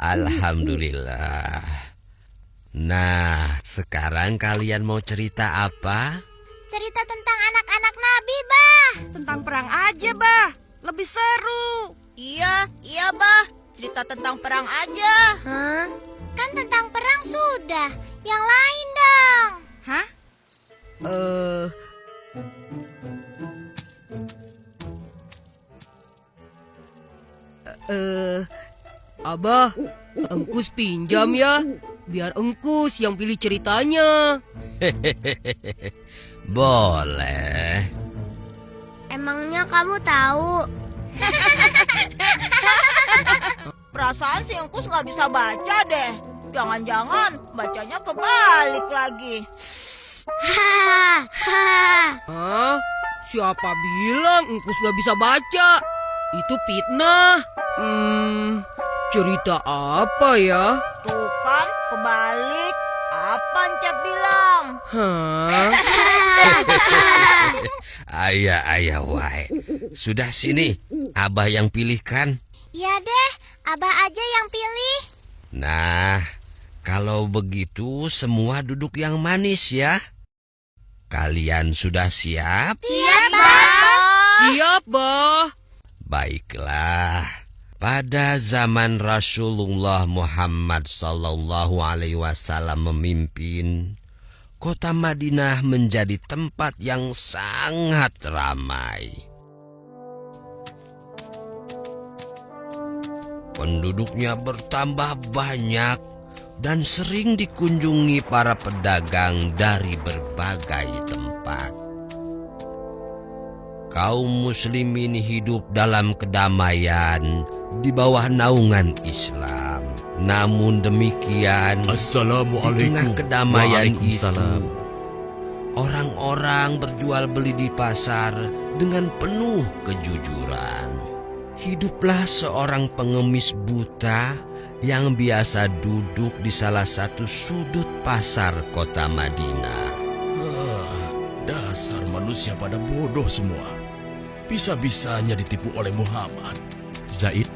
Alhamdulillah. Nah, sekarang kalian mau cerita apa? Cerita tentang anak-anak Nabi, Bah. Tentang perang aja, Bah. Lebih seru. Iya, Bah. Cerita tentang perang aja. Hah? Kan tentang perang sudah. Yang lain dong. Hah? Abah, Engkus pinjam ya. Biar Engkus yang pilih ceritanya. Boleh. Emangnya kamu tahu? Perasaan si Engkus nggak bisa baca deh. Jangan-jangan bacanya kebalik lagi. Hah? Siapa bilang Engkus gak bisa baca? Itu fitnah. Cerita apa ya? Tuh kan, kebalik. Apa Encep bilang? Hah? Ayah, wai. Sudah sini, Abah yang pilihkan. Ya deh, Abah aja yang pilih. Nah, kalau begitu semua duduk yang manis ya. Kalian sudah siap? Siap, Bah. Siap, Bah. Baiklah. Pada zaman Rasulullah Muhammad SAW memimpin, kota Madinah menjadi tempat yang sangat ramai. Penduduknya bertambah banyak dan sering dikunjungi para pedagang dari berbagai tempat. Kaum muslimin hidup dalam kedamaian di bawah naungan Islam. Namun demikian, di tengah kedamaian itu, orang-orang berjual beli di pasar dengan penuh kejujuran. Hiduplah seorang pengemis buta yang biasa duduk di salah satu sudut pasar kota Madinah. Dasar manusia pada bodoh semua. Bisa-bisanya ditipu oleh Muhammad. Zaid,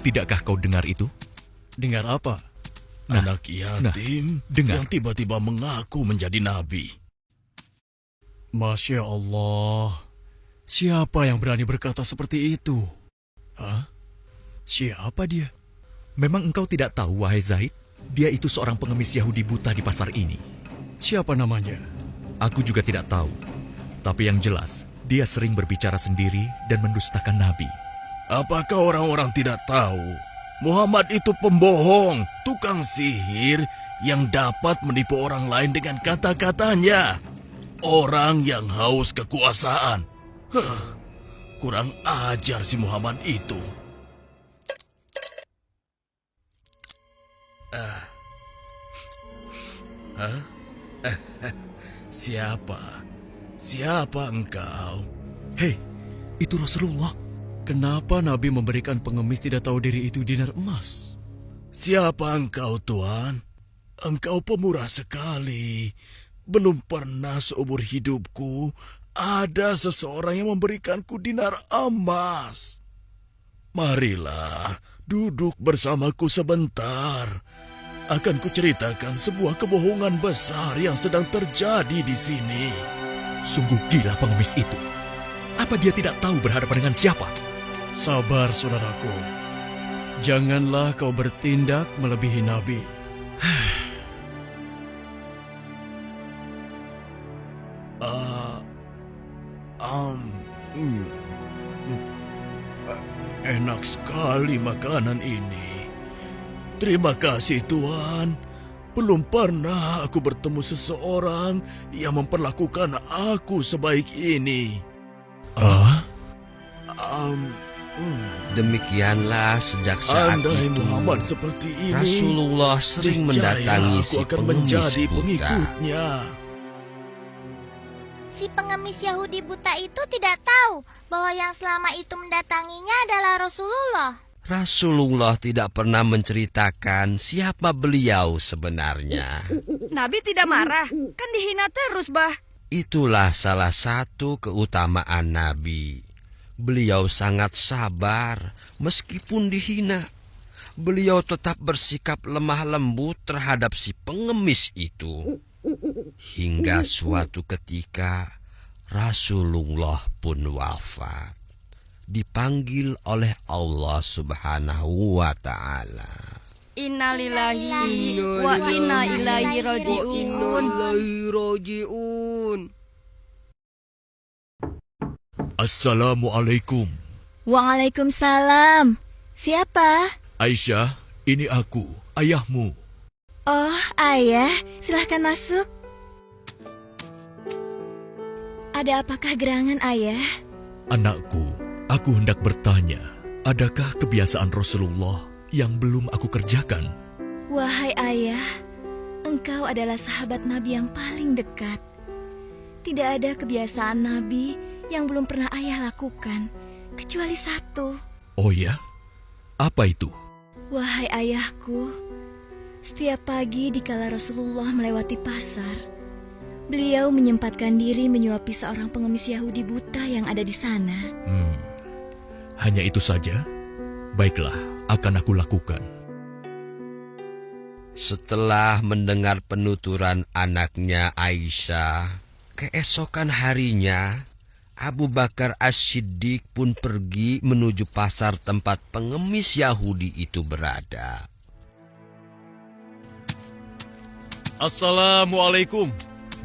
tidakkah kau dengar itu? Dengar apa? Anak yatim yang tiba-tiba mengaku menjadi nabi. Masya Allah. Siapa yang berani berkata seperti itu? Hah? Siapa dia? Memang engkau tidak tahu, wahai Zaid? Dia itu seorang pengemis Yahudi buta di pasar ini. Siapa namanya? Aku juga tidak tahu. Tapi yang jelas, dia sering berbicara sendiri dan mendustakan Nabi. Apakah orang-orang tidak tahu? Muhammad itu pembohong, tukang sihir yang dapat menipu orang lain dengan kata-katanya. Orang yang haus kekuasaan. Kurang ajar si Muhammad itu. Siapa engkau? Hei, itu Rasulullah. Kenapa Nabi memberikan pengemis tidak tahu diri itu dinar emas? Siapa engkau, Tuan? Engkau pemurah sekali. Belum pernah seumur hidupku ada seseorang yang memberikanku dinar emas. Marilah, duduk bersamaku sebentar. Akan kuceritakan sebuah kebohongan besar yang sedang terjadi di sini. Sungguh gila pengemis itu. Apa dia tidak tahu berhadapan dengan siapa? Sabar, saudaraku. Janganlah kau bertindak melebihi Nabi. Enak sekali makanan ini. Terima kasih, Tuan. Belum pernah aku bertemu seseorang yang memperlakukan aku sebaik ini. Demikianlah sejak saat Andai itu Muhammad seperti ini, Rasulullah sering mendatangi si pengemis buta. Si pengemis Yahudi buta itu tidak tahu bahwa yang selama itu mendatanginya adalah Rasulullah. Rasulullah tidak pernah menceritakan siapa beliau sebenarnya. Nabi tidak marah, kan dihina terus, Bah. Itulah salah satu keutamaan Nabi. Beliau sangat sabar meskipun dihina. beliau tetap bersikap lemah lembut terhadap si pengemis itu. Hingga suatu ketika Rasulullah pun wafat, dipanggil oleh Allah Subhanahu wa Ta'ala. Innalillahi wa inna ilaihi raji'un. Assalamualaikum. Waalaikumsalam. Siapa? Aisyah, ini aku, ayahmu. Oh, ayah. Silahkan masuk. Ada apakah gerangan, ayah? Anakku, aku hendak bertanya, adakah kebiasaan Rasulullah yang belum aku kerjakan? Wahai ayah, engkau adalah sahabat Nabi yang paling dekat. Tidak ada kebiasaan Nabi yang belum pernah ayah lakukan, kecuali satu. Oh ya? Apa itu? Wahai ayahku, setiap pagi dikala Rasulullah melewati pasar, beliau menyempatkan diri menyuapi seorang pengemis Yahudi buta yang ada di sana. Hanya itu saja? Baiklah, akan aku lakukan. Setelah mendengar penuturan anaknya Aisyah, keesokan harinya Abu Bakar As-Siddiq pun pergi menuju pasar tempat pengemis Yahudi itu berada. Assalamualaikum.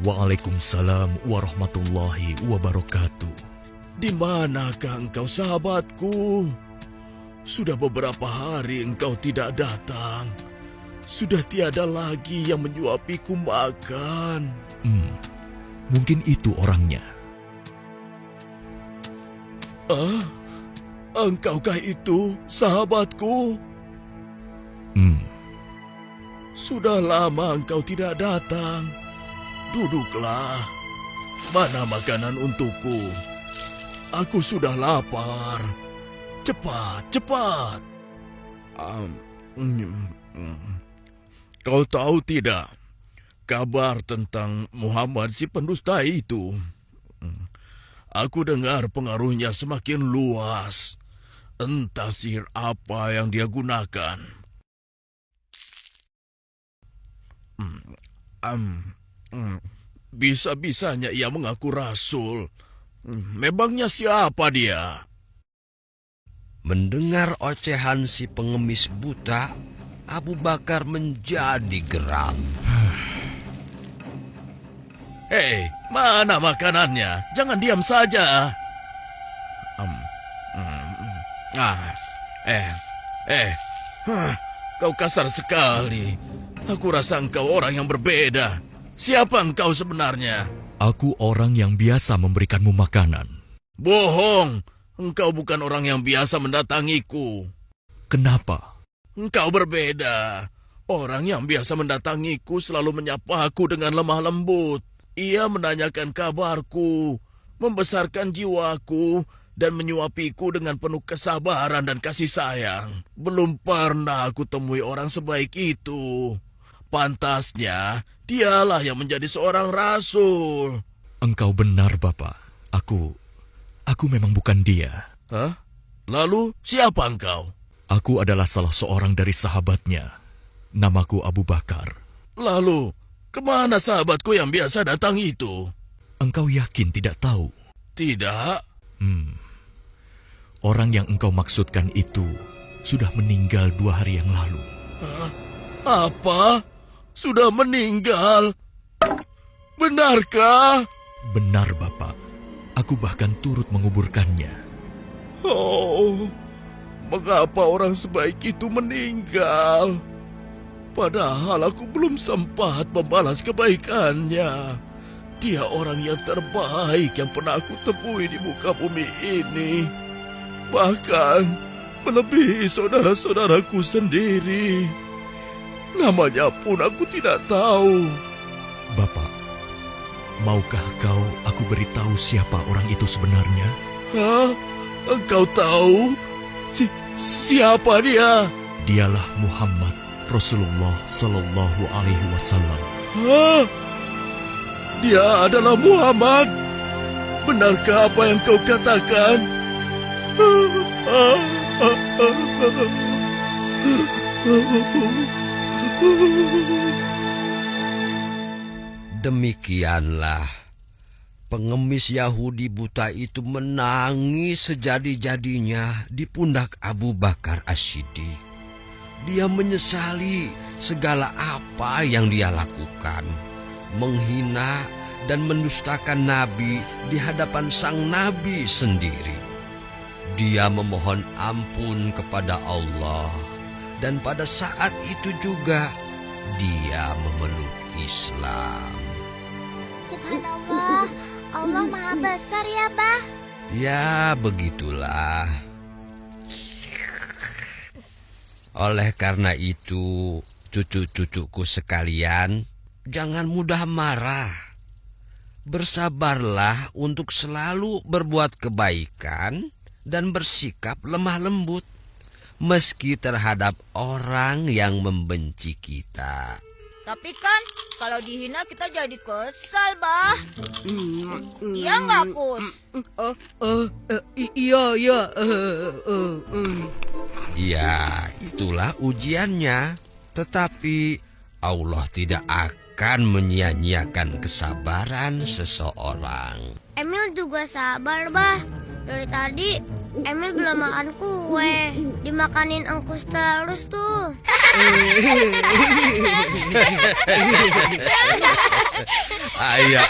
Waalaikumsalam warahmatullahi wabarakatuh. Di manakah engkau, sahabatku? Sudah beberapa hari engkau tidak datang. Sudah tiada lagi yang menyuapiku makan. Mungkin itu orangnya. Engkaukah itu, sahabatku? Sudah lama engkau tidak datang. Duduklah. Mana makanan untukku? Aku sudah lapar. Cepat, cepat. Kau tahu tidak kabar tentang Muhammad si pendusta itu? Aku dengar pengaruhnya semakin luas. Entah sihir apa yang dia gunakan. Bisa-bisanya ia mengaku rasul. Memangnya siapa dia? Mendengar ocehan si pengemis buta, Abu Bakar menjadi geram. Hei, mana makanannya? Jangan diam saja. Kau kasar sekali. Aku rasa engkau orang yang berbeda. Siapa engkau sebenarnya? Aku orang yang biasa memberikanmu makanan. Bohong. Engkau bukan orang yang biasa mendatangiku. Kenapa? Engkau berbeda. Orang yang biasa mendatangiku selalu menyapaku dengan lemah lembut. Ia menanyakan kabarku, membesarkan jiwaku, dan menyuapiku dengan penuh kesabaran dan kasih sayang. Belum pernah aku temui orang sebaik itu. Pantasnya, dialah yang menjadi seorang rasul. Engkau benar, Bapak. Aku memang bukan dia. Hah? Lalu, siapa engkau? Aku adalah salah seorang dari sahabatnya. Namaku Abu Bakar. Lalu, kemana sahabatku yang biasa datang itu? Engkau yakin tidak tahu? Tidak. Orang yang engkau maksudkan itu sudah meninggal 2 hari yang lalu. Apa? Sudah meninggal? Benarkah? Benar, Bapak. Aku bahkan turut menguburkannya. Oh, mengapa orang sebaik itu meninggal? Padahal aku belum sempat membalas kebaikannya. Dia orang yang terbaik yang pernah aku temui di muka bumi ini. Bahkan melebihi saudara-saudaraku sendiri. Namanya pun aku tidak tahu. Bapak, maukah aku beritahu siapa orang itu sebenarnya? Hah? Engkau tahu? Siapa dia? Dialah Muhammad Rasulullah Sallallahu Alaihi Wasallam. Hah? Dia adalah Muhammad? Benarkah apa yang kau katakan? Demikianlah pengemis Yahudi buta itu menangis sejadi-jadinya di pundak Abu Bakar As-Siddiq. Dia menyesali segala apa yang dia lakukan, menghina dan mendustakan Nabi di hadapan sang Nabi sendiri. Dia memohon ampun kepada Allah, dan pada saat itu juga dia memeluk Islam. Subhanallah, Allah Maha Besar ya, Bah. Ya, begitulah. Oleh karena itu, cucu-cucuku sekalian, jangan mudah marah. Bersabarlah untuk selalu berbuat kebaikan dan bersikap lemah lembut, meski terhadap orang yang membenci kita. Tapi kan kalau dihina kita jadi kesal, Bah. Iya nggak, Kus? Iya. Ya, itulah ujiannya. Tetapi Allah tidak akan menyia-nyiakan kesabaran seseorang. Emil juga sabar, Bah. Dari tadi Emil belum makan kue. Dimakanin engkus terus tuh. Ayah.